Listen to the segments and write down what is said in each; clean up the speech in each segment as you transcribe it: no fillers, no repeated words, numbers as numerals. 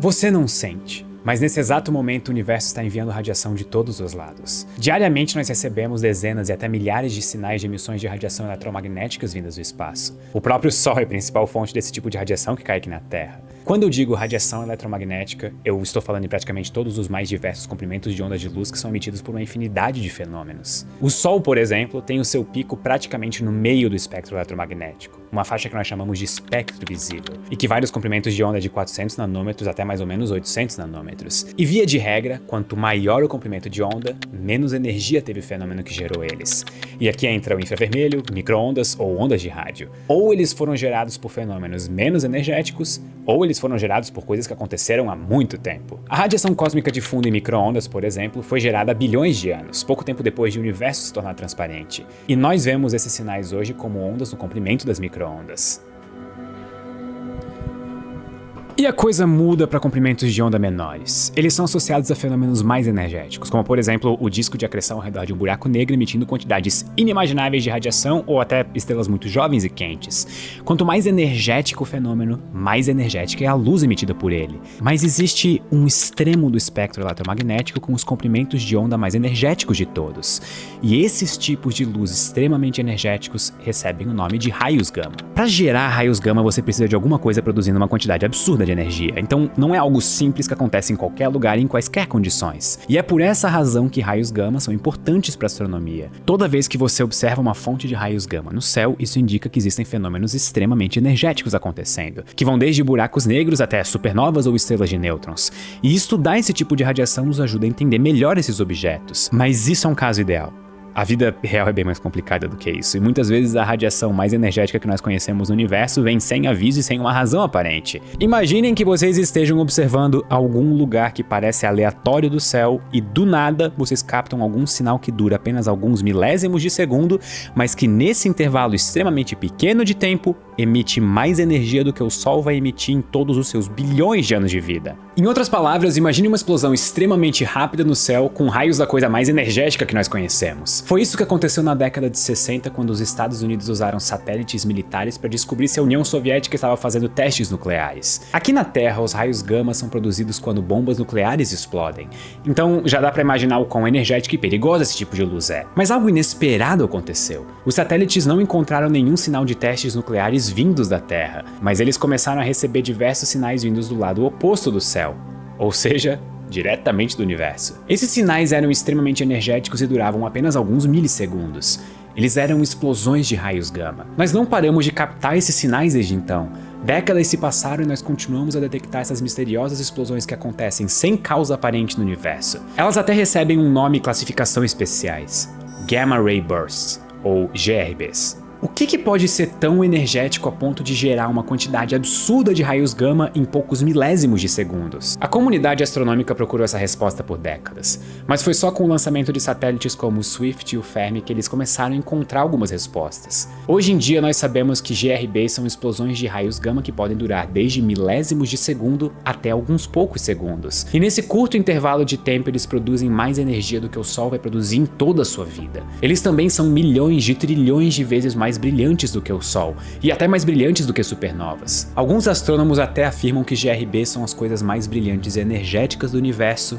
Você não sente, mas nesse exato momento o universo está enviando radiação de todos os lados. Diariamente nós recebemos dezenas e até milhares de sinais de emissões de radiação eletromagnéticas vindas do espaço. O próprio Sol é a principal fonte desse tipo de radiação que cai aqui na Terra. Quando eu digo radiação eletromagnética, eu estou falando em praticamente todos os mais diversos comprimentos de ondas de luz que são emitidos por uma infinidade de fenômenos. O Sol, por exemplo, tem o seu pico praticamente no meio do espectro eletromagnético, uma faixa que nós chamamos de espectro visível, e que vai dos comprimentos de onda de 400 nanômetros até mais ou menos 800 nanômetros. E via de regra, quanto maior o comprimento de onda, menos energia teve o fenômeno que gerou eles. E aqui entra o infravermelho, micro-ondas ou ondas de rádio. Ou eles foram gerados por fenômenos menos energéticos, ou eles foram gerados por coisas que aconteceram há muito tempo. A radiação cósmica de fundo em micro-ondas, por exemplo, foi gerada há bilhões de anos, pouco tempo depois de o universo se tornar transparente. E nós vemos esses sinais hoje como ondas no comprimento das micro-ondas. E a coisa muda para comprimentos de onda menores. Eles são associados a fenômenos mais energéticos, como por exemplo o disco de acreção ao redor de um buraco negro emitindo quantidades inimagináveis de radiação ou até estrelas muito jovens e quentes. Quanto mais energético o fenômeno, mais energética é a luz emitida por ele. Mas existe um extremo do espectro eletromagnético com os comprimentos de onda mais energéticos de todos. E esses tipos de luz extremamente energéticos recebem o nome de raios gama. Para gerar raios gama, você precisa de alguma coisa produzindo uma quantidade absurda de energia, então não é algo simples que acontece em qualquer lugar e em quaisquer condições. E é por essa razão que raios gama são importantes para a astronomia. Toda vez que você observa uma fonte de raios gama no céu, isso indica que existem fenômenos extremamente energéticos acontecendo, que vão desde buracos negros até supernovas ou estrelas de nêutrons. E estudar esse tipo de radiação nos ajuda a entender melhor esses objetos. Mas isso é um caso ideal. A vida real é bem mais complicada do que isso, e muitas vezes a radiação mais energética que nós conhecemos no universo vem sem aviso e sem uma razão aparente. Imaginem que vocês estejam observando algum lugar que parece aleatório do céu e do nada vocês captam algum sinal que dura apenas alguns milésimos de segundo, mas que nesse intervalo extremamente pequeno de tempo emite mais energia do que o Sol vai emitir em todos os seus bilhões de anos de vida. Em outras palavras, imagine uma explosão extremamente rápida no céu com raios da coisa mais energética que nós conhecemos. Foi isso que aconteceu na década de 60, quando os Estados Unidos usaram satélites militares para descobrir se a União Soviética estava fazendo testes nucleares. Aqui na Terra, os raios gama são produzidos quando bombas nucleares explodem. Então já dá para imaginar o quão energético e perigoso esse tipo de luz é. Mas algo inesperado aconteceu. Os satélites não encontraram nenhum sinal de testes nucleares vindos da Terra, mas eles começaram a receber diversos sinais vindos do lado oposto do céu. Ou seja, diretamente do universo. Esses sinais eram extremamente energéticos e duravam apenas alguns milissegundos. Eles eram explosões de raios gama. Nós não paramos de captar esses sinais desde então. Décadas se passaram e nós continuamos a detectar essas misteriosas explosões que acontecem sem causa aparente no universo. Elas até recebem um nome e classificação especiais: Gamma Ray Bursts, ou GRBs. O que pode ser tão energético a ponto de gerar uma quantidade absurda de raios gama em poucos milésimos de segundos? A comunidade astronômica procurou essa resposta por décadas, mas foi só com o lançamento de satélites como o Swift e o Fermi que eles começaram a encontrar algumas respostas. Hoje em dia nós sabemos que GRBs são explosões de raios gama que podem durar desde milésimos de segundo até alguns poucos segundos. E nesse curto intervalo de tempo eles produzem mais energia do que o Sol vai produzir em toda a sua vida. Eles também são milhões de trilhões de vezes mais brilhantes do que o Sol, e até mais brilhantes do que supernovas. Alguns astrônomos até afirmam que GRBs são as coisas mais brilhantes e energéticas do universo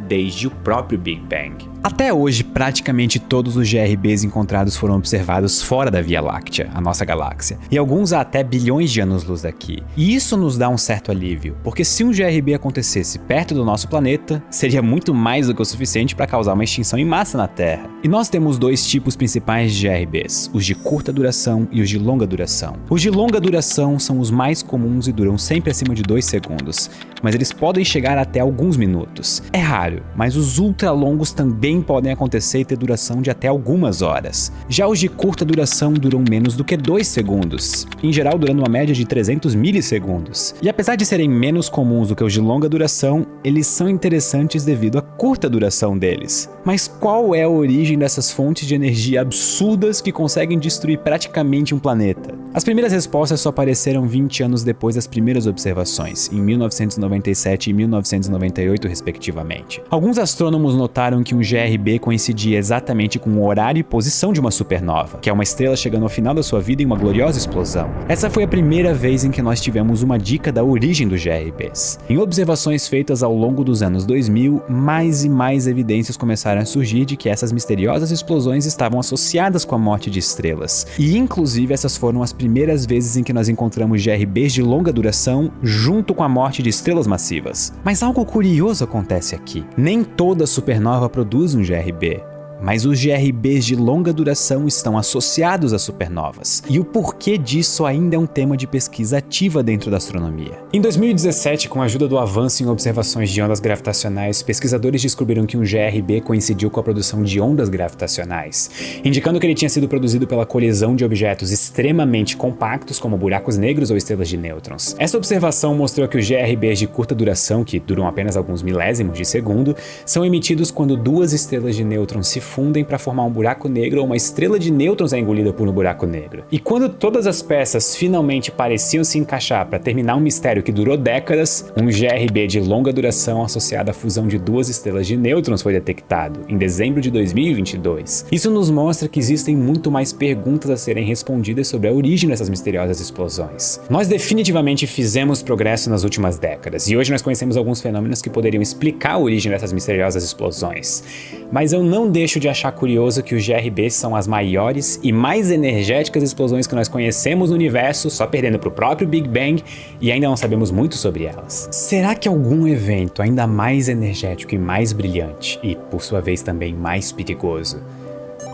desde o próprio Big Bang. Até hoje, praticamente todos os GRBs encontrados foram observados fora da Via Láctea, a nossa galáxia, e alguns há até bilhões de anos-luz daqui. E isso nos dá um certo alívio, porque se um GRB acontecesse perto do nosso planeta, seria muito mais do que o suficiente para causar uma extinção em massa na Terra. E nós temos dois tipos principais de GRBs, os de curta duração e os de longa duração. Os de longa duração são os mais comuns e duram sempre acima de 2 segundos, mas eles podem chegar até alguns minutos. É raro, mas os ultralongos também podem acontecer e ter duração de até algumas horas. Já os de curta duração duram menos do que 2 segundos, em geral durando uma média de 300 milissegundos. E apesar de serem menos comuns do que os de longa duração, eles são interessantes devido à curta duração deles. Mas qual é a origem dessas fontes de energia absurdas que conseguem destruir praticamente um planeta? As primeiras respostas só apareceram 20 anos depois das primeiras observações, em 1990. 1997 e 1998, respectivamente. Alguns astrônomos notaram que um GRB coincidia exatamente com o horário e posição de uma supernova, que é uma estrela chegando ao final da sua vida em uma gloriosa explosão. Essa foi a primeira vez em que nós tivemos uma dica da origem dos GRBs. Em observações feitas ao longo dos anos 2000, mais e mais evidências começaram a surgir de que essas misteriosas explosões estavam associadas com a morte de estrelas. E inclusive essas foram as primeiras vezes em que nós encontramos GRBs de longa duração junto com a morte de estrelas massivas. Mas algo curioso acontece aqui. Nem toda supernova produz um GRB. Mas os GRBs de longa duração estão associados a supernovas, e o porquê disso ainda é um tema de pesquisa ativa dentro da astronomia. Em 2017, com a ajuda do avanço em observações de ondas gravitacionais, pesquisadores descobriram que um GRB coincidiu com a produção de ondas gravitacionais, indicando que ele tinha sido produzido pela colisão de objetos extremamente compactos, como buracos negros ou estrelas de nêutrons. Essa observação mostrou que os GRBs de curta duração, que duram apenas alguns milésimos de segundo, são emitidos quando duas estrelas de nêutrons se fundem para formar um buraco negro ou uma estrela de nêutrons é engolida por um buraco negro. E quando todas as peças finalmente pareciam se encaixar para terminar um mistério que durou décadas, um GRB de longa duração associado à fusão de duas estrelas de nêutrons foi detectado, em dezembro de 2022. Isso nos mostra que existem muito mais perguntas a serem respondidas sobre a origem dessas misteriosas explosões. Nós definitivamente fizemos progresso nas últimas décadas, e hoje nós conhecemos alguns fenômenos que poderiam explicar a origem dessas misteriosas explosões. Mas eu não deixo de achar curioso que os GRBs são as maiores e mais energéticas explosões que nós conhecemos no universo, só perdendo para o próprio Big Bang, e ainda não sabemos muito sobre elas. Será que algum evento ainda mais energético e mais brilhante, e por sua vez também mais perigoso,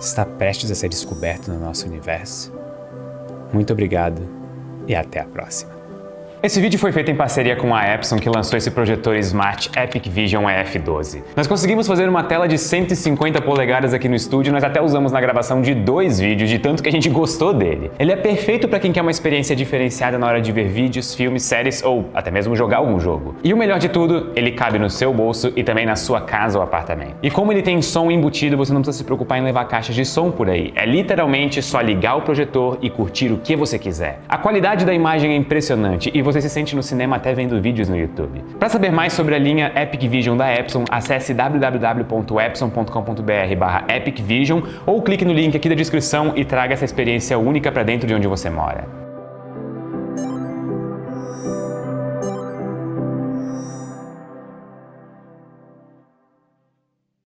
está prestes a ser descoberto no nosso universo? Muito obrigado e até a próxima. Esse vídeo foi feito em parceria com a Epson, que lançou esse projetor Smart Epic Vision EF12. Nós conseguimos fazer uma tela de 150 polegadas aqui no estúdio, nós até usamos na gravação de 2 vídeos, de tanto que a gente gostou dele. Ele é perfeito para quem quer uma experiência diferenciada na hora de ver vídeos, filmes, séries ou até mesmo jogar algum jogo. E o melhor de tudo, ele cabe no seu bolso e também na sua casa ou apartamento. E como ele tem som embutido, você não precisa se preocupar em levar caixas de som por aí. É literalmente só ligar o projetor e curtir o que você quiser. A qualidade da imagem é impressionante e você se sente no cinema até vendo vídeos no YouTube. Para saber mais sobre a linha Epic Vision da Epson, acesse www.epson.com.br/epicvision ou clique no link aqui da descrição e traga essa experiência única para dentro de onde você mora.